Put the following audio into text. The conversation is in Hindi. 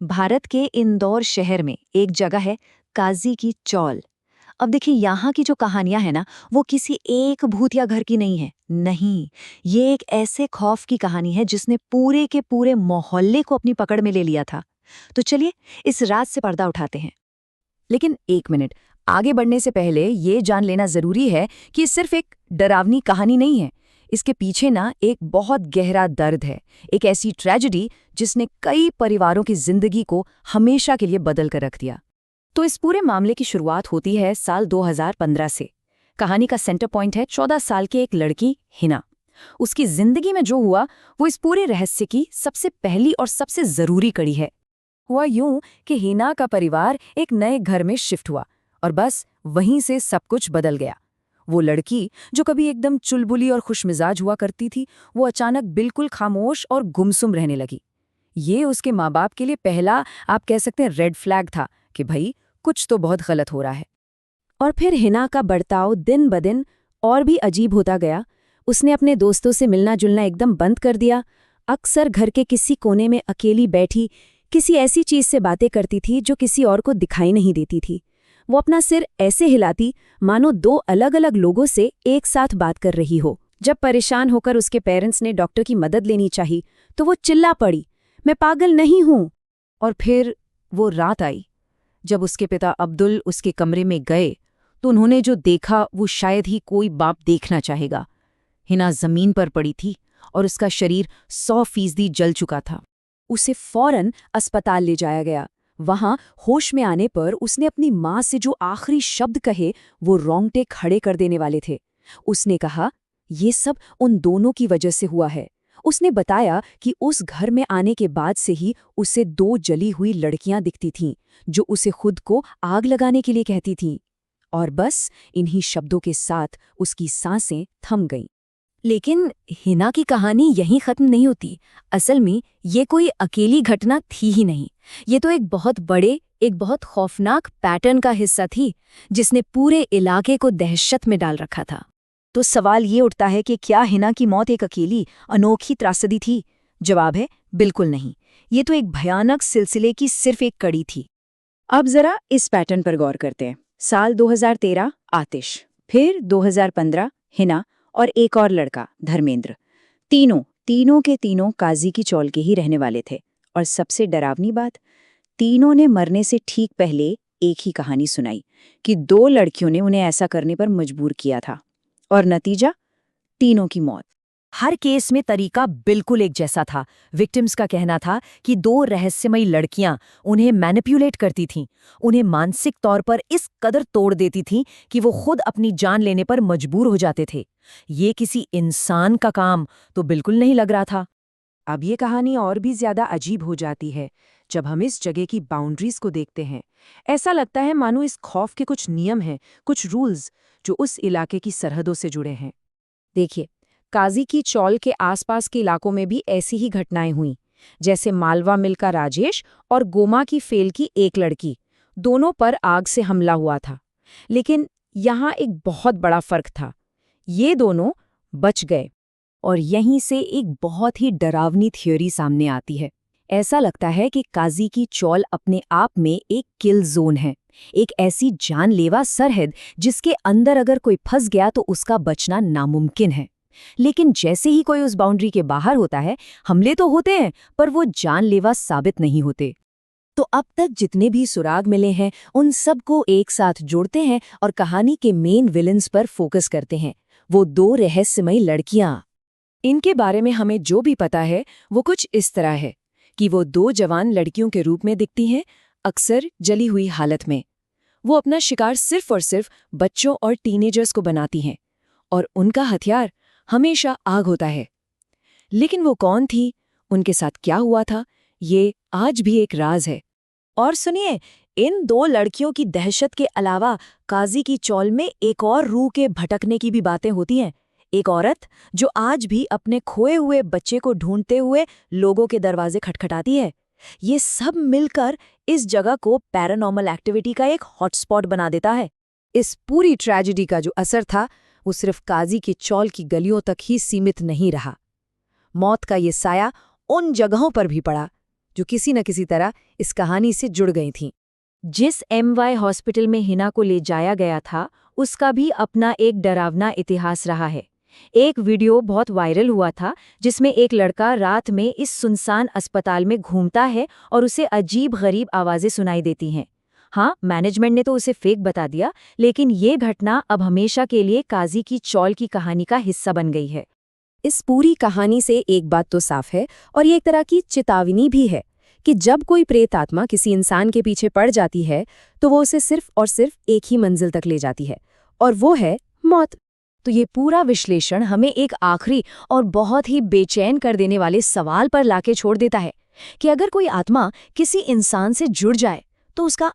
भारत के इंदौर शहर में एक जगह है काजी की चौल। अब देखिए यहाँ की जो कहानियां है ना, वो किसी एक भूतिया घर की नहीं है। नहीं, ये एक ऐसे खौफ की कहानी है जिसने पूरे के पूरे मोहल्ले को अपनी पकड़ में ले लिया था। तो चलिए इस रात से पर्दा उठाते हैं। लेकिन एक मिनट, आगे बढ़ने से पहले ये जान लेना जरूरी है कि ये सिर्फ एक डरावनी कहानी नहीं है। इसके पीछे ना एक बहुत गहरा दर्द है, एक ऐसी ट्रेजेडी जिसने कई परिवारों की जिंदगी को हमेशा के लिए बदल कर रख दिया। तो इस पूरे मामले की शुरुआत होती है साल 2015 से। कहानी का सेंटर पॉइंट है 14 साल की एक लड़की हिना। उसकी जिंदगी में जो हुआ वो इस पूरे रहस्य की सबसे पहली और सबसे जरूरी कड़ी है। हुआ यूं कि हिना का परिवार एक नए घर में शिफ्ट हुआ और बस वहीं से सब कुछ बदल गया। वो लड़की जो कभी एकदम चुलबुली और खुशमिजाज हुआ करती थी, वो अचानक बिल्कुल खामोश और गुमसुम रहने लगी। ये उसके माँ बाप के लिए पहला, आप कह सकते हैं, रेड फ्लैग था कि भाई कुछ तो बहुत गलत हो रहा है। और फिर हिना का बर्ताव दिन ब दिन और भी अजीब होता गया। उसने अपने दोस्तों से मिलना जुलना एकदम बंद कर दिया। अक्सर घर के किसी कोने में अकेली बैठी किसी ऐसी चीज से बातें करती थी जो किसी और को दिखाई नहीं देती थी। वो अपना सिर ऐसे हिलाती मानो दो अलग अलग लोगों से एक साथ बात कर रही हो। जब परेशान होकर उसके पेरेंट्स ने डॉक्टर की मदद लेनी चाहिए तो वो चिल्ला पड़ी, मैं पागल नहीं हूं। और फिर वो रात आई जब उसके पिता अब्दुल उसके कमरे में गए तो उन्होंने जो देखा वो शायद ही कोई बाप देखना चाहेगा। हिना जमीन पर पड़ी थी और उसका शरीर 100% जल चुका था। उसे फौरन अस्पताल ले जाया गया। वहां होश में आने पर उसने अपनी मां से जो आखिरी शब्द कहे वो रोंगटे खड़े कर देने वाले थे। उसने कहा, ये सब उन दोनों की वजह से हुआ है। उसने बताया कि उस घर में आने के बाद से ही उसे 2 जली हुई लड़कियां दिखती थीं जो उसे खुद को आग लगाने के लिए कहती थीं। और बस इन्हीं शब्दों के साथ उसकी सांसें थम गईं। लेकिन हिना की कहानी यहीं खत्म नहीं होती। असल में ये कोई अकेली घटना थी ही नहीं। ये तो एक बहुत बड़े, एक बहुत खौफनाक पैटर्न का हिस्सा थी जिसने पूरे इलाके को दहशत में डाल रखा था। तो सवाल ये उठता है कि क्या हिना की मौत एक अकेली अनोखी त्रासदी थी? जवाब है बिल्कुल नहीं। ये तो एक भयानक सिलसिले की सिर्फ एक कड़ी थी। अब जरा इस पैटर्न पर गौर करते हैं। साल 2013 आतिश, फिर 2015 हिना और एक और लड़का धर्मेंद्र। तीनों के तीनों काजी की चौल के ही रहने वाले थे। और सबसे डरावनी बात, तीनों ने मरने से ठीक पहले एक ही कहानी सुनाई कि 2 लड़कियों ने उन्हें ऐसा करने पर मजबूर किया था। और नतीजा, तीनों की मौत। हर केस में तरीका बिल्कुल एक जैसा था। विक्टिम्स का कहना था कि 2 रहस्यमयी लड़कियां उन्हें मैनिपुलेट करती थीं, उन्हें मानसिक तौर पर इस कदर तोड़ देती थीं कि वो खुद अपनी जान लेने पर मजबूर हो जाते थे। ये किसी इंसान का काम तो बिल्कुल नहीं लग रहा था। अब ये कहानी और भी ज्यादा अजीब हो जाती है जब हम इस जगह की बाउंड्रीज को देखते हैं। ऐसा लगता है मानो इस खौफ के कुछ नियम हैं, कुछ रूल्स जो उस इलाके की सरहदों से जुड़े हैं। देखिए, काजी की चौल के आसपास के इलाकों में भी ऐसी ही घटनाएं हुईं, जैसे मालवा मिल का राजेश और गोमा की फेल की एक लड़की। दोनों पर आग से हमला हुआ था। लेकिन यहाँ एक बहुत बड़ा फर्क था, ये दोनों बच गए। और यहीं से एक बहुत ही डरावनी थ्योरी सामने आती है। ऐसा लगता है कि काजी की चौल अपने आप में एक किल जोन है, एक ऐसी जानलेवा सरहद जिसके अंदर अगर कोई फंस गया तो उसका बचना नामुमकिन है। लेकिन जैसे ही कोई उस बाउंड्री के बाहर होता है, हमले तो होते हैं पर वो जानलेवा साबित नहीं होते। तो अब तक जितने भी सुराग मिले हैं उन सबको एक साथ जोड़ते हैं और कहानी के मेन विलन्स पर फोकस करते हैं, वो 2 रहस्यमयी लड़कियां। इनके बारे में हमें जो भी पता है वो कुछ इस तरह है कि वो 2 जवान लड़कियों के रूप में दिखती हैं, अक्सर जली हुई हालत में। वो अपना शिकार सिर्फ और सिर्फ बच्चों और टीनेजर्स को बनाती हैं और उनका हथियार हमेशा आग होता है। लेकिन वो कौन थी, उनके साथ क्या हुआ था, ये आज भी एक राज है। और सुनिए, इन 2 लड़कियों की दहशत के अलावा काजी की चौल में एक और रूह के भटकने की भी बातें होती हैं। एक औरत जो आज भी अपने खोए हुए बच्चे को ढूंढते हुए लोगों के दरवाजे खटखटाती है। ये सब मिलकर इस जगह को पैरानॉर्मल एक्टिविटी का एक हॉटस्पॉट बना देता है। इस पूरी ट्रेजेडी का जो असर था वो सिर्फ काजी की चौल की गलियों तक ही सीमित नहीं रहा। मौत का ये साया उन जगहों पर भी पड़ा जो किसी न किसी तरह इस कहानी से जुड़ गई थीं। जिस MY हॉस्पिटल में हिना को ले जाया गया था, उसका भी अपना एक डरावना इतिहास रहा है। एक वीडियो बहुत वायरल हुआ था जिसमें एक लड़का रात में इस सुनसान अस्पताल में घूमता है और उसे अजीब-गरीब आवाजें सुनाई देती हैं। हाँ, मैनेजमेंट ने तो उसे फेक बता दिया, लेकिन ये घटना अब हमेशा के लिए काजी की चौल की कहानी का हिस्सा बन गई है। इस पूरी कहानी से एक बात तो साफ है, और ये एक तरह की चेतावनी भी है कि जब कोई प्रेत आत्मा किसी इंसान के पीछे पड़ जाती है तो वो उसे सिर्फ और सिर्फ एक ही मंजिल तक ले जाती है, और वो है मौत। तो ये पूरा विश्लेषण हमें एक आखिरी और बहुत ही बेचैन कर देने वाले सवाल पर लाके छोड़ देता है कि अगर कोई आत्मा किसी इंसान से जुड़ जाए तो उसका